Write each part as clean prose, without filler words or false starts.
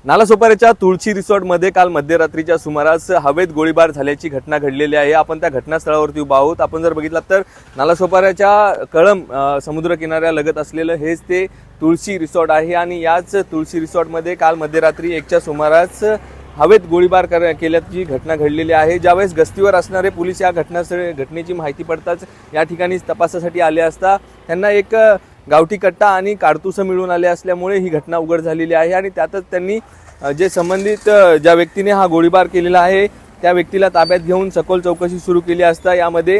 नालासोपाऱ्याच्या तुळशी रिसॉर्टमध्ये काल मध्यरात्रीच्या सुमारास हवेत गोळीबार झाल्याची घटना घडलेली आहे। आपण त्या घटनास्थळावरती उभा आहोत। आपण जर बघितलात तर नालासोपाऱ्याच्या कळंब समुद्र किनाऱ्यालगत असलेलं हेच ते तुळशी रिसॉर्ट आहे आणि याच तुळशी रिसॉर्टमध्ये काल मध्यरात्री 1च्या सुमारास हवेत गोळीबार केल्याची घटना घडलेली आहे। ज्यावेळेस गस्तीवर असणारे पोलीस या घटनेची माहिती पडताच या ठिकाणी तपासासाठी आले असता त्यांना एक गावठी कट्टा आणि कारतूस मिळून आले असल्यामुळे ही घटना उघड झालेली आहे आणि त्यातच त्यांनी जे संबंधित ज्या व्यक्तीने हा गोळीबार केलेला आहे त्या व्यक्तीला ताब्यात घेऊन सखोल चौकशी सुरू केली असता यामध्ये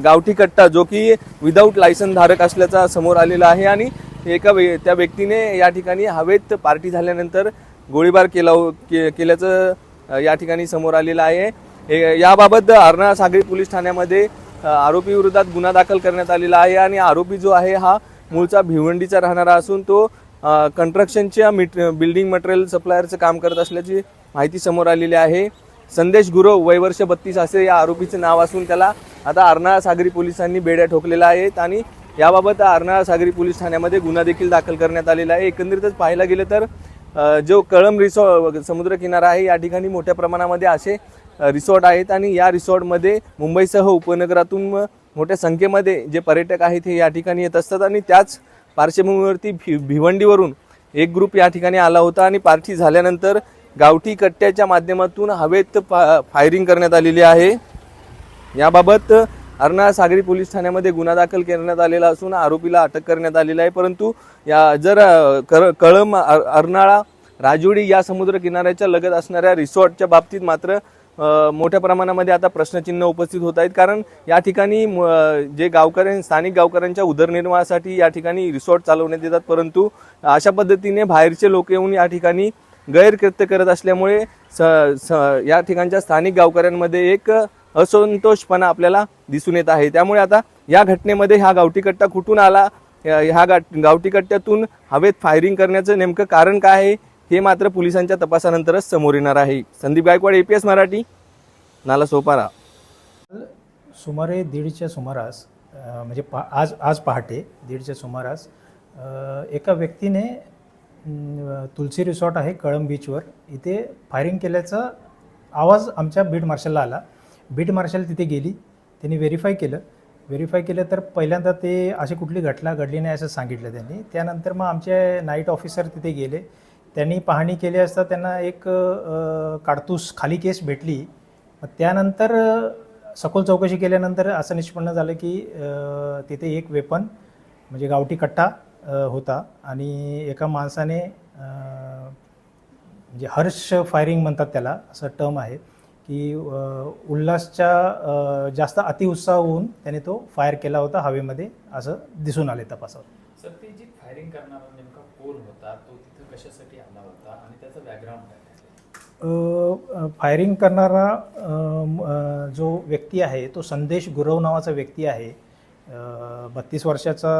गावठी कट्टा जो की विदाऊट लायसन धारक असल्याचा समोर आलेला आहे आणि त्या व्यक्तीने या ठिकाणी हवेत पार्टी झाल्यानंतर गोळीबार केल्याचं या ठिकाणी समोर आलेलं आहे। याबाबत अर्नाळा सागरी पोलीस ठाण्यामध्ये आरोपी विरोधात गुन्हा दाखल करण्यात आलेला आहे आणि आरोपी जो आहे हा मूळचा भिवंडीचा राहणारा असून तो कंस्ट्रक्शनच्या बिल्डिंग मटेरियल सप्लायरचं काम करत असल्याची माहिती समोर आलेली आहे। संदेश गुरव वय वर्ष 32 असे या आरोपीचे नाव असून त्याला आता अर्नाळा सागरी पोलिसांनी बेड्या ठोकलेल्या आहेत आणि याबाबत अर्नाळा सागरी पोलीस ठाण्यामध्ये गुन्हा देखील दाखल करण्यात आलेला आहे। एकंदरीतच पाहायला गेलं तर जो कळंब रिसॉर्ट समुद्र किनारा आहे या ठिकाणी मोठ्या प्रमाणामध्ये असे रिसॉर्ट आहेत आणि या रिसॉर्टमध्ये मुंबईसह उपनगरातून मोठ्या संख्येमध्ये जे पर्यटक आहेत हे या ठिकाणी येत असतात आणि त्याच पार्श्वभूमीवरती भिवंडीवरून एक ग्रुप या ठिकाणी आला होता आणि पार्टी झाल्यानंतर गावठी कट्ट्याच्या माध्यमातून हवेत फायरिंग करण्यात आलेली आहे। याबाबत अर्नाळा सागरी पोलीस ठाण्यामध्ये गुन्हा दाखल करण्यात आलेला असून आरोपीला अटक करण्यात आलेला आहे। परंतु या जर कळंब अर्नाळा राजुरी या समुद्र किनाऱ्याच्या लगत असणाऱ्या रिसॉर्टच्या बाबतीत मात्र मोठ्या प्रमाणामध्ये आता प्रश्नचिन्ह उपस्थित होत आहेत, कारण या ठिकाणी जे स्थानिक गावकऱ्यांच्या उदरनिर्वाहासाठी या ठिकाणी रिसॉर्ट चालवण्यात येतात, परंतु अशा पद्धतीने बाहेरचे लोक येऊन या ठिकाणी गैरकृत्य करत असल्यामुळे या ठिकाणच्या स्थानिक गावकऱ्यांमध्ये एक असंतोषपणा आपल्याला दिसून येत आहे। त्यामुळे आता या घटनेमध्ये हा गावठी कट्टा कुठून आला, ह्या गावठी कट्ट्यातून हवेत फायरिंग करण्याचं नेमकं कारण काय आहे हे मात्र पोलिसांच्या तपासानंतरच समोर येणार आहे। संदीप गायकवाड, APS मराठी, नालासोपारा। सुमारे 1:30च्या सुमारास म्हणजे आज पहाटे 1:30च्या सुमारास एका व्यक्तीने तुलसी रिसॉर्ट आहे कळंब बीचवर, इथे फायरिंग केल्याचा आवाज आमच्या बीट मार्शलला आला। बीट मार्शल तिथे गेली, त्यांनी व्हेरीफाय केलं तर पहिल्यांदा ते अशी कुठली घटना घडली नाही असं सांगितलं त्यांनी। त्यानंतर मग आमचे नाईट ऑफिसर तिथे गेले, त्यांनी पाहणी केली असता त्यांना एक काडतूस खाली केस भेटली। त्यानंतर सखोल चौकशी केल्यानंतर असं निष्पन्न झालं की तिथे एक वेपन म्हणजे गावठी कट्टा होता आणि एका माणसाने म्हणजे हर्ष फायरिंग म्हणतात त्याला, असं टर्म आहे की उल्हासच्या जास्त अतिउत्साह होऊन त्याने तो फायर केला होता हवेमध्ये, असं दिसून आले तपासात। सर, ती जी फायरिंग करणारा नेमका कोण होता, तो तिथे कशासाठी आला होता आणि त्याचं बॅकग्राऊंड काय? फायरिंग करणारा जो व्यक्ती आहे तो संदेश गुरव नावाचा व्यक्ती आहे। 32 वर्षाचा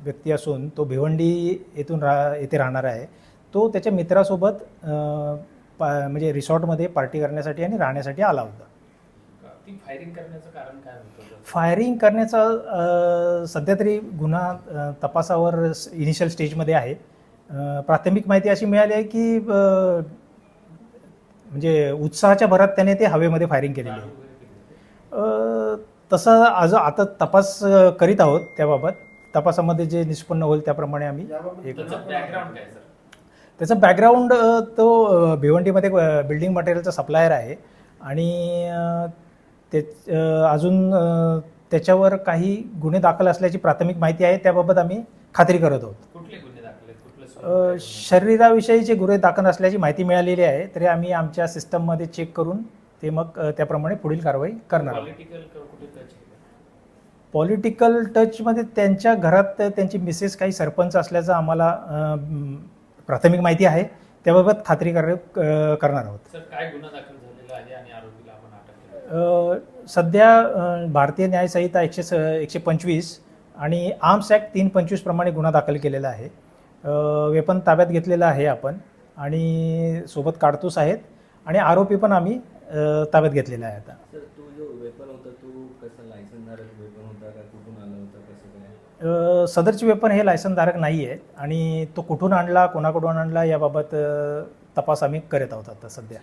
व्यक्ती असून तो भिवंडी येथे राहणारा आहे। तो त्याच्या मित्रासोबत म्हणजे रिसॉर्टमध्ये पार्टी करण्यासाठी आणि राहण्यासाठी आला होता। ती फायरिंग करण्याचं कारण काय होतं? फायरिंग करण्याचा सध्या तरी गुन्हा तपासावर इनिशियल स्टेजमध्ये आहे। प्राथमिक माहिती अशी मिळाली आहे की म्हणजे उत्साहाच्या भरात त्याने ते हवेमध्ये फायरिंग केलेली आहे। तसं आता तपास करीत आहोत, त्याबाबत तपासामध्ये जे निष्पन्न होईल त्याप्रमाणे आम्ही बॅकग्राऊंड काय सर? त्याचं बॅकग्राऊंड तो भिवंडीमध्ये बिल्डिंग मटेरियलचा सप्लायर आहे आणि ते अजून त्याच्यावर काही गुन्हे दाखल असल्याची प्राथमिक माहिती आहे, त्याबाबत आम्ही खात्री करत आहोत। कुठले गुन्हे दाखल? शरीराविषयीचे गुन्हे दाखल असल्याची माहिती मिळालेली आहे, तरी आम्ही आमच्या सिस्टममध्ये चेक करून ते मग त्याप्रमाणे पुढील कारवाई करणार आहोत। पॉलिटिकल टचमध्ये त्यांच्या घरात त्यांची मिसेस काही सरपंच असल्याचं आम्हाला प्राथमिक माहिती आहे, त्याबाबत खात्री करणार आहोत। सर, काय गुन्हा दाखल झालेला आहे आणि आरोपीला आपण अटक केली? सध्या भारतीय न्याय संहिता 125 आणि आर्म्स ॲक्ट 325 प्रमाणे गुन्हा दाखल केलेला आहे। वेपन ताब्यात घेतलेलं आहे आपण आणि सोबत काडतूस आहेत आणि आरोपी पण आम्ही ताब्यात घेतलेला आहे आता। सर, तो जो वेपन होता तो कसा लायसन्सधारक वेपन होता का, कुठून आला होता, कसं काय? सदरची वेपन हे लायसनधारक नाही आहे आणि तो कुठून आणला, कोणाकडून आणला याबाबत तपास आम्ही करत आहोत आता सध्या.